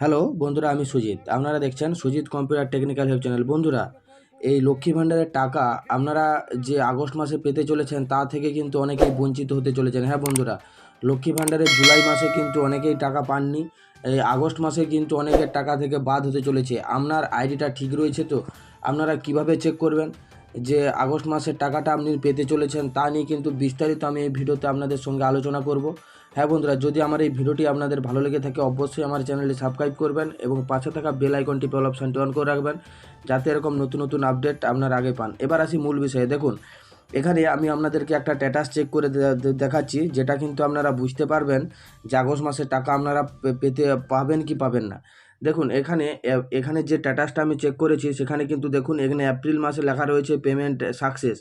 Hello বন্ধুরা, আমি সুজিত। আপনারা দেখছেন Sujit computer technical help channel. বন্ধুরা, এই লক্ষ্মী ভাণ্ডারের টাকা আপনারা যে আগস্ট মাসে পেতে চলেছেন তা থেকে কিন্তু অনেকেই বঞ্চিত হতে চলেছেন। হ্যাঁ বন্ধুরা, লক্ষ্মী ভাণ্ডারের জুলাই মাসে কিন্তু অনেকেই টাকা পাননি। এই আগস্ট মাসে কিন্তু অনেকের টাকা থেকে বাদ হতে চলেছে। আপনার আইডিটা ঠিক রয়েছে তো? আপনারা কিভাবে চেক করবেন যে আগস্ট মাসের টাকাটা আপনি পেতে চলেছেন তা নিয়ে কিন্তু বিস্তারিত আমি এই ভিডিওতে আপনাদের সঙ্গে আলোচনা করব। হ্যাঁ বন্ধুরা, যদি আমার এই ভিডিওটি আপনাদের ভালো লেগে থাকে অবশ্যই আমার চ্যানেলটি সাবস্ক্রাইব করবেন এবং পাশে থাকা বেল আইকনটি অল অপশানটি অন করে রাখবেন, যাতে এরকম নতুন নতুন আপডেট আপনার আগে পান। এবার আসি মূল বিষয়ে। দেখুন, এখানে আমি আপনাদেরকে একটা স্ট্যাটাস চেক করে দেখাচ্ছি, যেটা কিন্তু আপনারা বুঝতে পারবেন যে আগস্ট মাসের টাকা আপনারা পেতে পাবেন কি পাবেন না। দেখুন, এখানে এখানে যে স্ট্যাটাসটা আমি চেক করেছি সেখানে কিন্তু দেখুন, এখানে এপ্রিল মাসে লেখা রয়েছে পেমেন্ট সাকসেস,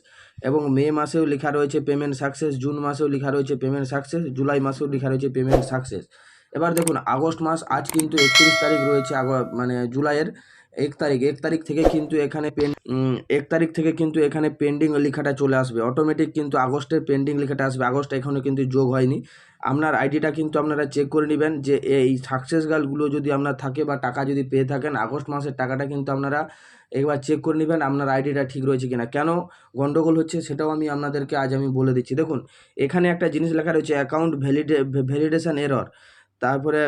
এবং মে মাসেও লেখা রয়েছে পেমেন্ট সাকসেস, জুন মাসেও লেখা রয়েছে পেমেন্ট সাকসেস, জুলাই মাসেও লেখা রয়েছে পেমেন্ট সাকসেস। এবার দেখুন, আগস্ট মাস আজ কিন্তু 31 তারিখ রয়েছে, মানে জুলাইয়ের 1 তারিখ। 1 তারিখ থেকে কিন্তু এখানে 1 তারিখ থেকে কিন্তু এখানে পেন্ডিং লেখাটা চলে আসবে অটোমেটিক, কিন্তু আগস্টের পেন্ডিং লেখাটা আসবে। আগস্ট এখনও কিন্তু যোগ হয়নি। আপনার আইডিটা কিন্তু আপনারা চেক করে নেবেন যে এই সাকসেস গালগুলো যদি আপনার থাকে বা টাকা যদি পেয়ে থাকেন আগস্ট মাসের টাকাটা কিন্তু আপনারা একবার চেক করে নেবেন আপনার আইডিটা ঠিক রয়েছে কিনা। কেন গন্ডগোল হচ্ছে সেটাও আপনাদেরকে আজ আমি বলে দিচ্ছি। দেখুন, এখানে একটা জিনিস লেখা রয়েছে অ্যাকাউন্ট ভ্যালিডেশন এরর। তারপরে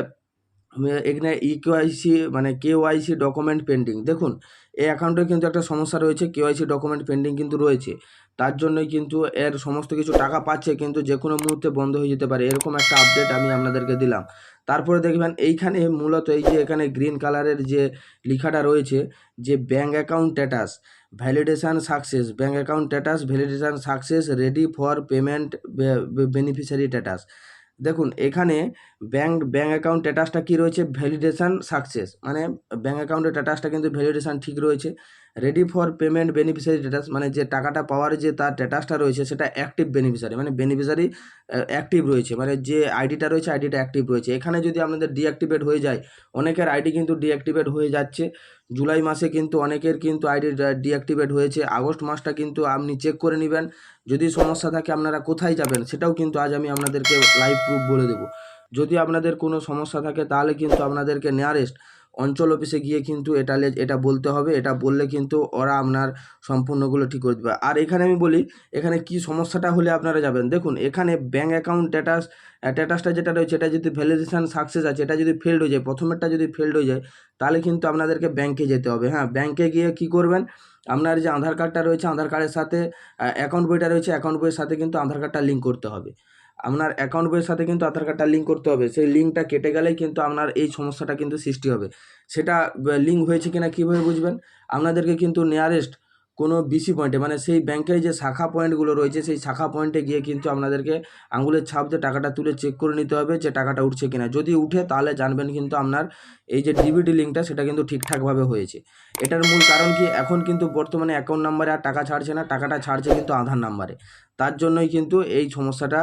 এখানে ইকেওয়াইসি মানে কেওয়াইসি ডকুমেন্ট পেন্ডিং। দেখুন, এই অ্যাকাউন্টে কিন্তু একটা সমস্যা রয়েছে, কেওয়াইসি ডকুমেন্ট পেন্ডিং কিন্তু রয়েছে। তার জন্যই কিন্তু এর সমস্ত কিছু টাকা পাচ্ছে, কিন্তু যে কোনো মুহূর্তে বন্ধ হয়ে যেতে পারে, এরকম একটা আপডেট আমি আপনাদেরকে দিলাম। তারপরে দেখবেন এইখানে মূলত এই যে এখানে গ্রিন কালারের যে লেখাটা রয়েছে, যে bank account status validation success, bank account status validation success, ready for payment beneficiary status. দেখুন, এখানে ব্যাঙ্ক অ্যাকাউন্ট স্ট্যাটাসটা কী রয়েছে, ভ্যালিডেশান সাকসেস, মানে ব্যাঙ্ক অ্যাকাউন্টের স্ট্যাটাসটা কিন্তু ভ্যালিডেশান ঠিক রয়েছে। Ready for payment beneficiary status, মানে যে টাকাটা পাওয়ার যে তার স্ট্যাটাসটা রয়েছে সেটা অ্যাক্টিভ বেনিফিশিয়ারি, মানে বেনিফিশিয়ারি অ্যাক্টিভ রয়েছে, মানে যে আইডিটা রয়েছে আইডিটা অ্যাক্টিভ রয়েছে। এখানে যদি আপনাদের ডিঅ্যাক্টিভেট হয়ে যায়, অনেকের আইডি কিন্তু ডিঅ্যাক্টিভেট হয়ে যাচ্ছে। জুলাই মাসে কিন্তু অনেকের কিন্তু আইডি ডিঅ্যাক্টিভেট হয়েছে। আগস্ট মাসটা কিন্তু আপনি চেক করে নেবেন। যদি সমস্যা থাকে আপনারা কোথায় যাবেন সেটাও কিন্তু আজ আমি আপনাদেরকে লাইভ প্রুফ বলে দেবো। যদি আপনাদের কোনো সমস্যা থাকে তাহলে কিন্তু আপনাদেরকে নিয়ারেস্ট অঞ্চল অফিসে গিয়ে কিন্তু এটা বলতে হবে। এটা বললে কিন্তু ওরা আপনার সম্পূর্ণগুলো ঠিক করে দেবে। আর এখানে আমি বলি, এখানে কি সমস্যাটা হলে আপনারা যাবেন। দেখুন, এখানে ব্যাঙ্ক অ্যাকাউন্ট স্ট্যাটাসটা যেটা রয়েছে এটা যদি ভ্যালিডেশান সাকসেস আছে, এটা যদি ফেল্ড হয়ে যায়, প্রথমেরটা যদি ফেল্ড হয়ে যায়, তাহলে কিন্তু আপনাদেরকে ব্যাঙ্কে যেতে হবে। হ্যাঁ, ব্যাঙ্কে গিয়ে কী করবেন, আপনার যে আধার কার্ডটা রয়েছে আধার কার্ডের সাথে অ্যাকাউন্ট বইটা রয়েছে অ্যাকাউন্ট বইয়ের সাথে কিন্তু আধার কার্ডটা লিঙ্ক করতে হবে। আপনার অ্যাকাউন্ট বইয়ের সাথে কিন্তু আধার কার্ডটা লিঙ্ক করতে হবে। সেই লিঙ্কটা কেটে গেলেই কিন্তু আপনার এই সমস্যাটা কিন্তু সৃষ্টি হবে। সেটা লিঙ্ক হয়েছে কিনা কীভাবে বুঝবেন? আপনাদেরকে কিন্তু নিয়ারেস্ট কোনো বিসি পয়েন্টে, মানে সেই ব্যাংকের যে শাখা পয়েন্টগুলো রয়েছে সেই শাখা পয়েন্টে গিয়ে কিন্তু আপনাদেরকে আঙুলের ছাপ দিয়ে টাকাটা তুলে চেক করে নিতে হবে যে টাকাটা উঠছে কিনা। যদি উঠে তাহলে জানবেন কিন্তু আপনার এই যে ডিবিটি লিঙ্কটা সেটা কিন্তু ঠিকঠাকভাবে হয়েছে। এটার মূল কারণ কি, এখন কিন্তু বর্তমানে অ্যাকাউন্ট নাম্বারে আর টাকা ছাড়ছে না, টাকাটা ছাড়ছে কিন্তু আধার নাম্বারে। তার জন্যই কিন্তু এই সমস্যাটা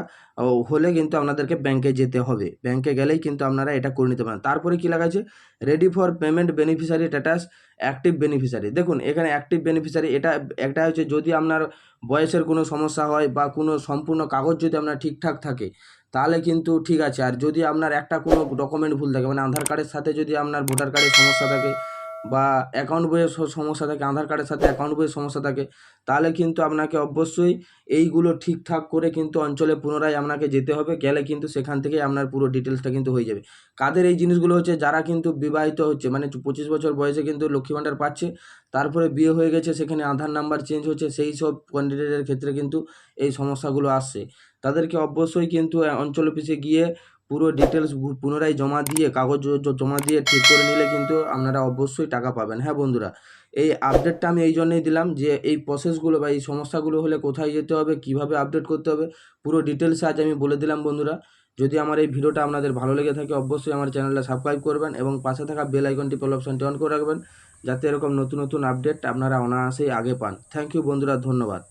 হলে কিন্তু আপনাদেরকে ব্যাংকে যেতে হবে। ব্যাংকে গেলেই কিন্তু আপনারা এটা করে নিতে পারেন। তারপরে কী লেখা আছে, ready for payment beneficiary status active beneficiary. দেখুন, এখানে অ্যাক্টিভ বেনিফিশিয়ারি এটা একটা হচ্ছে যদি আপনার বয়সের কোনো সমস্যা হয় বা কোনো সম্পূর্ণ কাগজ যদি আপনার ঠিকঠাক থাকে তাহলে কিন্তু ঠিক আছে। আর যদি আপনার একটা কোনো ডকুমেন্ট ভুল থাকে, মানে আধার কার্ডের সাথে যদি আপনার ভোটার কার্ডের সমস্যা থাকে বা অ্যাকাউন্ট বইয়ের সমস্যা থাকে, আধার কার্ডের সাথে অ্যাকাউন্ট বইয়ের সমস্যা থাকে, তাহলে কিন্তু আপনাকে অবশ্যই এইগুলো ঠিকঠাক করে কিন্তু অঞ্চলে পুনরায় আপনাকে যেতে হবে। গেলে কিন্তু সেখান থেকেই আপনার পুরো ডিটেলসটা কিন্তু হয়ে যাবে। কাদের এই জিনিসগুলো হচ্ছে, যারা কিন্তু বিবাহিত হচ্ছে, মানে 25 বছর বয়সে কিন্তু লক্ষ্মী ভাণ্ডার পাচ্ছে, তারপরে বিয়ে হয়ে গেছে, সেখানে আধার নাম্বার চেঞ্জ হচ্ছে, সেই সব ক্যান্ডিডেটের ক্ষেত্রে কিন্তু এই সমস্যাগুলো আসছে। তাদেরকে অবশ্যই কিন্তু অঞ্চল অফিসে গিয়ে পুরো ডিটেলস পুনরায় জমা দিয়ে কাগজ জমা দিয়ে ঠিক করে নিলে কিন্তু আপনারা অবশ্যই টাকা পাবেন। হ্যাঁ বন্ধুরা, এই আপডেটটা আমি এই জন্যই দিলাম যে এই প্রসেসগুলো বা এই সমস্যাগুলো হলে কোথায় যেতে হবে, কিভাবে আপডেট করতে হবে, পুরো ডিটেলস আজ আমি বলে দিলাম বন্ধুরা। যদি আমার এই ভিডিওটা আপনাদের ভালো লেগে থাকে অবশ্যই আমার চ্যানেলটা সাবস্ক্রাইব করবেন এবং পাশে থাকা বেল আইকনটি অল অপশানটি অন করে রাখবেন, যাতে এরকম নতুন নতুন আপডেট আপনারা অনায়াসেই আগে পান। থ্যাংক ইউ বন্ধুরা, ধন্যবাদ।